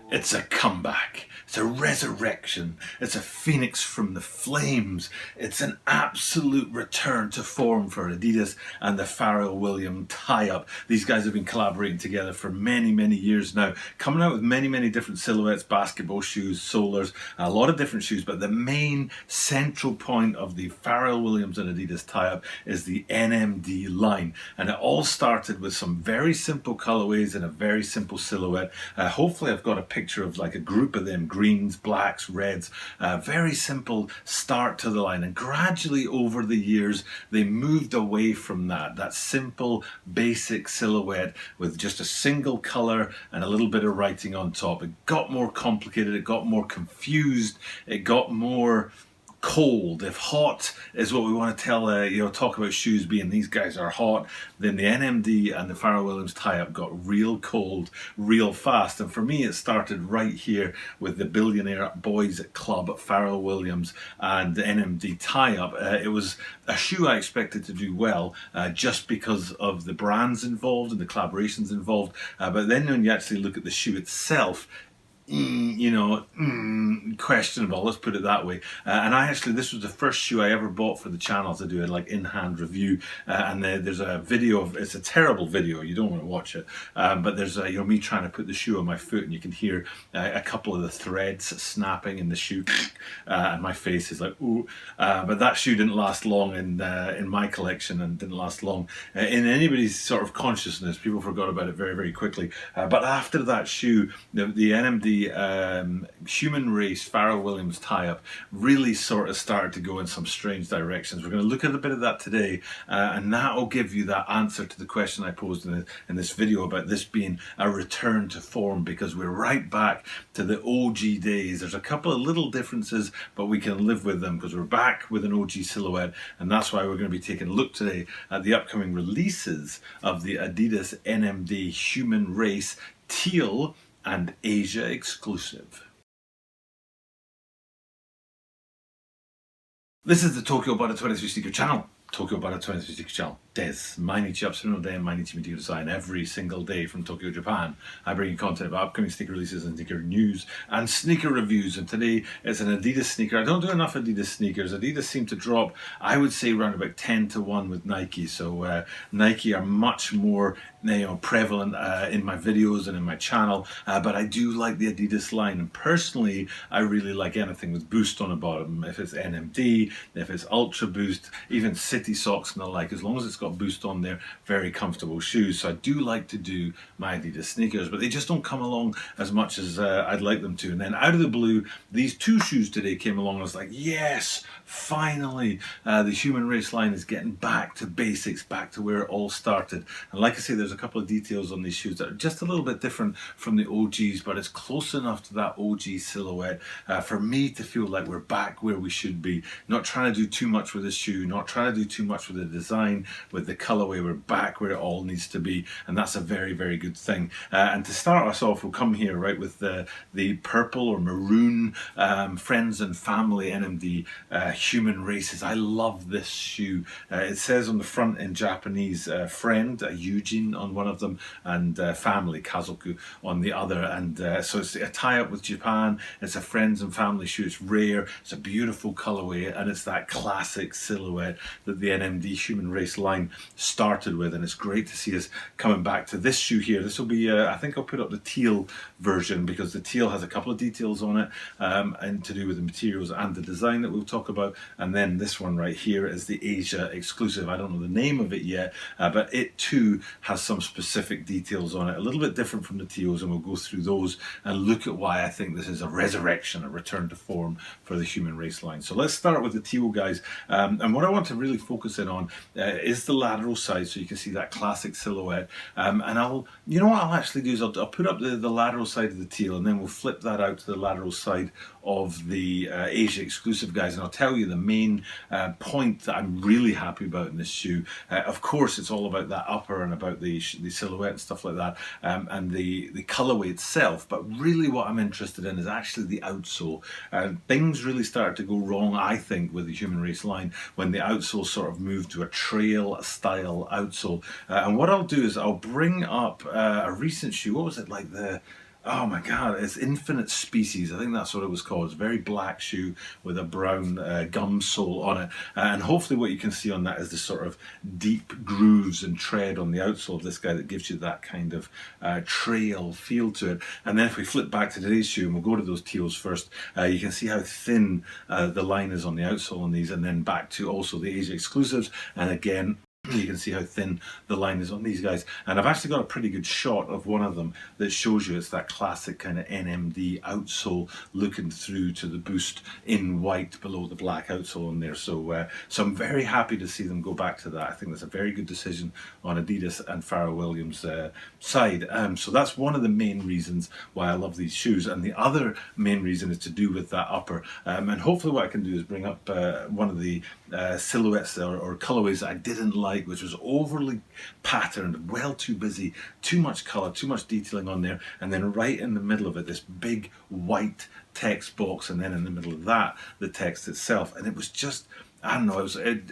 It's a comeback, it's a resurrection, it's a phoenix from the flames, it's an absolute return to form for Adidas and the Pharrell Williams tie-up. These guys have been collaborating together for many years now, coming out with many different silhouettes, basketball shoes, solars, a lot of different shoes, but the main central point of the Pharrell Williams and Adidas tie-up is the NMD line, and it all started with some very simple colorways and a very simple silhouette. Hopefully I've got a picture of like a group of them, greens, blacks, reds, very simple start to the line, and gradually over the years they moved away from that simple basic silhouette with just a single color and a little bit of writing on top. It got more complicated, it got more confused, it got more cold. If hot is what we want to tell, talk about shoes being these guys are hot, then the NMD and the Pharrell Williams tie-up got real cold real fast. And for me, it started right here with the Billionaire Boys Club, Pharrell Williams and the NMD tie-up. It was a shoe I expected to do well just because of the brands involved and the collaborations involved. But then when you actually look at the shoe itself, questionable, let's put it that way. And this was the first shoe I ever bought for the channel to do a like in-hand review, and there's a video of, it's a terrible video, you don't want to watch it, but there's me trying to put the shoe on my foot, and you can hear a couple of the threads snapping in the shoe, and my face is like ooh. But that shoe didn't last long in my collection, and didn't last long in anybody's sort of consciousness. People forgot about it very quickly. But after that shoe, the NMD Human Race Pharrell Williams tie-up really sort of started to go in some strange directions. We're going to look at a bit of that today, and that will give you that answer to the question I posed in this video about this being a return to form, because we're right back to the OG days. There's a couple of little differences, but we can live with them because we're back with an OG silhouette, and that's why we're going to be taking a look today at the upcoming releases of the Adidas NMD Human Race Teal and Asia exclusive. This is the Tokyo Butter 23 Sneaker channel. Tokyo Butter 23 Sneaker channel. Des, Mainichi Upside Day and Mainichi Media Design. Every single day from Tokyo, Japan, I bring you content about upcoming sneaker releases and sneaker news and sneaker reviews. And today is an Adidas sneaker. I don't do enough Adidas sneakers. Adidas seem to drop, I would say, around about 10 to 1 with Nike. So Nike are much more prevalent in my videos and in my channel. But I do like the Adidas line. And personally, I really like anything with Boost on the bottom. If it's NMD, if it's Ultra Boost, even City Socks and the like, as long as it's got Boost on there, very comfortable shoes. So I do like to do my Adidas sneakers, but they just don't come along as much as I'd like them to. And then out of the blue, these two shoes today came along. I was like, yes, finally, the Human Race line is getting back to basics, back to where it all started. And like I say, there's a couple of details on these shoes that are just a little bit different from the OGs, but it's close enough to that OG silhouette for me to feel like we're back where we should be. Not trying to do too much with this shoe, not trying to do too much with the design, with the colorway. We're back where it all needs to be, and that's a very good thing. And to start us off, we'll come here right with the purple or maroon Friends and Family NMD Human Races. I love this shoe. It says on the front in Japanese friend, Eugene on one of them, and family, Kazoku, on the other. And so it's a tie-up with Japan. It's a Friends and Family shoe. It's rare. It's a beautiful colorway, and it's that classic silhouette that the NMD Human Race line started with. And it's great to see us coming back to this shoe here. This will be, I think I'll put up the teal version, because the teal has a couple of details on it, and to do with the materials and the design that we'll talk about. And then this one right here is the Asia exclusive. I don't know the name of it yet, but it too has some specific details on it, a little bit different from the teals, and we'll go through those and look at why I think this is a resurrection, a return to form for the Human Race line. So let's start with the teal, guys. And what I want to really focus in on is the lateral side, so you can see that classic silhouette. And you know what I'll actually do is I'll put up the lateral side of the teal, and then we'll flip that out to the lateral side of the Asia exclusive, guys, and I'll tell you the main point that I'm really happy about in this shoe. Of course, it's all about that upper and about the silhouette and stuff like that, and the colorway itself, but really what I'm interested in is actually the outsole. Things really started to go wrong, I think, with the Human Race line when the outsole sort of moved to a trail style outsole. And what I'll do is I'll bring up a recent shoe. What was it, like the Oh my God, it's Infinite Species. I think that's what it was called. It's a very black shoe with a brown gum sole on it. And hopefully what you can see on that is the sort of deep grooves and tread on the outsole of this guy that gives you that kind of trail feel to it. And then if we flip back to today's shoe, and we'll go to those teals first, you can see how thin the line is on the outsole on these, and then back to also the Asia exclusives. And again, you can see how thin the line is on these guys. And I've actually got a pretty good shot of one of them that shows you it's that classic kind of NMD outsole looking through to the boost in white below the black outsole on there. So I'm very happy to see them go back to that. I think that's a very good decision on Adidas and Pharrell Williams' side. So that's one of the main reasons why I love these shoes. And the other main reason is to do with that upper. And hopefully what I can do is bring up one of the silhouettes or colorways that I didn't like, which was overly patterned, well too busy, too much color, too much detailing on there, and then right in the middle of it, this big white text box, and then in the middle of that, the text itself. And it was just, I don't know, it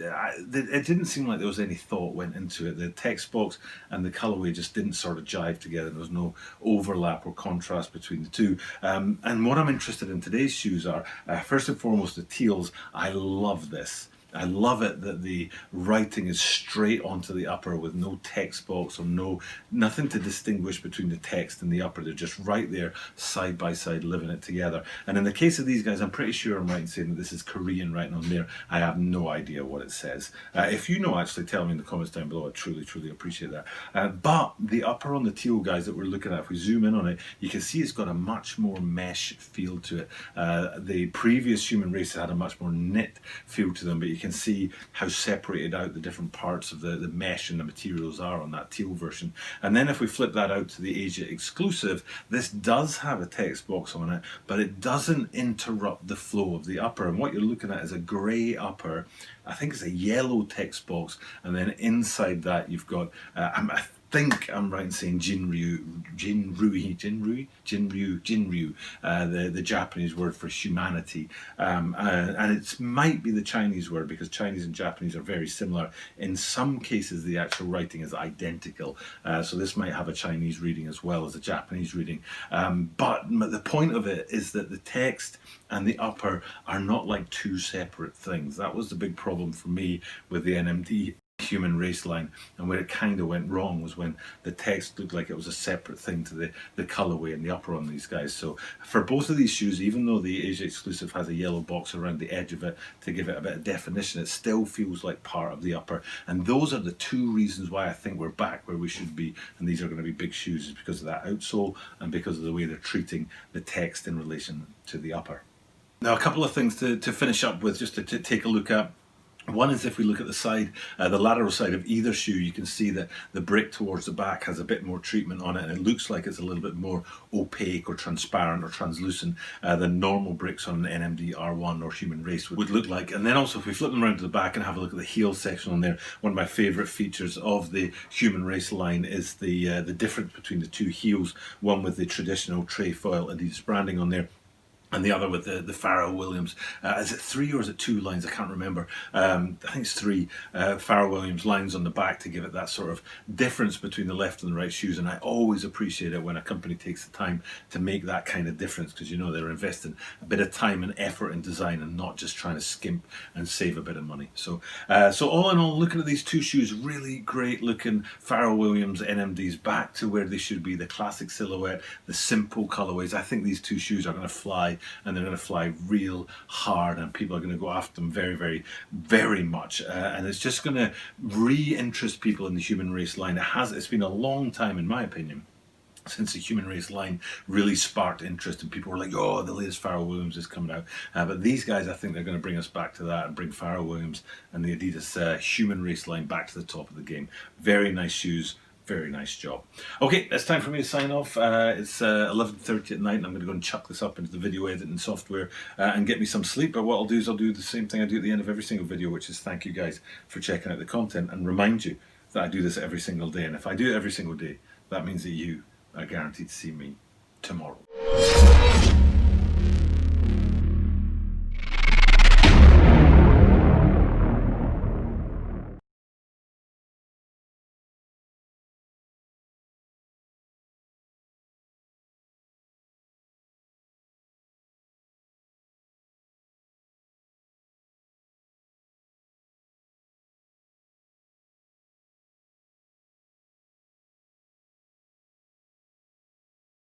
didn't seem like there was any thought went into it. The text box and the colorway just didn't sort of jive together. There was no overlap or contrast between the two. And what I'm interested in today's shoes are, first and foremost, the teals. I love this. I love it that the writing is straight onto the upper with no text box or nothing to distinguish between the text and the upper. They're just right there side by side living it together. And in the case of these guys, I'm pretty sure I'm right in saying that this is Korean writing on there. I have no idea what it says. If you know, actually tell me in the comments down below. I truly appreciate that. But the upper on the teal guys that we're looking at, if we zoom in on it, you can see it's got a much more mesh feel to it. The previous Human Race had a much more knit feel to them, but you can see how separated out the different parts of the mesh and the materials are on that teal version. And then if we flip that out to the Asia exclusive, this does have a text box on it, but it doesn't interrupt the flow of the upper. And what you're looking at is a grey upper. I think it's a yellow text box, and then inside that you've got I think I'm right in saying Jinryu, the Japanese word for humanity, and it might be the Chinese word, because Chinese and Japanese are very similar. In some cases the actual writing is identical, so this might have a Chinese reading as well as a Japanese reading, but the point of it is that the text and the upper are not like two separate things. That was the big problem for me with the NMD Human Race line, and where it kind of went wrong was when the text looked like it was a separate thing to the colorway and the upper on these guys. So for both of these shoes, even though the Asia exclusive has a yellow box around the edge of it to give it a bit of definition, it still feels like part of the upper. And those are the two reasons why I think we're back where we should be, and these are going to be big shoes, is because of that outsole and because of the way they're treating the text in relation to the upper. Now, a couple of things to finish up with, just to take a look at. One is if we look at the side, the lateral side of either shoe, you can see that the brick towards the back has a bit more treatment on it, and it looks like it's a little bit more opaque or transparent or translucent than normal bricks on an NMD R1 or Human Race would look like. And then also if we flip them around to the back and have a look at the heel section on there, one of my favourite features of the Human Race line is the difference between the two heels, one with the traditional trefoil Adidas branding on there, and the other with the Pharrell Williams. Is it 3 or is it 2 lines? I can't remember. I think it's 3 Pharrell Williams lines on the back to give it that sort of difference between the left and the right shoes. And I always appreciate it when a company takes the time to make that kind of difference, because you know they're investing a bit of time and effort in design and not just trying to skimp and save a bit of money. So all in all, looking at these two shoes, really great looking Pharrell Williams NMDs, back to where they should be, the classic silhouette, the simple colorways. I think these two shoes are going to fly, and they're going to fly real hard, and people are going to go after them very much, and it's just going to re-interest people in the Human Race line. It's been a long time, in my opinion, since the Human Race line really sparked interest, and people were like, oh, the latest Pharrell Williams is coming out. But these guys, I think they're going to bring us back to that and bring Pharrell Williams and the Adidas Human Race line back to the top of the game. Very nice shoes. Very nice job. Okay, it's time for me to sign off. It's 11:30 at night, and I'm going to go and chuck this up into the video editing software and get me some sleep. But what I'll do is I'll do the same thing I do at the end of every single video, which is thank you guys for checking out the content, and remind you that I do this every single day. And if I do it every single day, that means that you are guaranteed to see me tomorrow.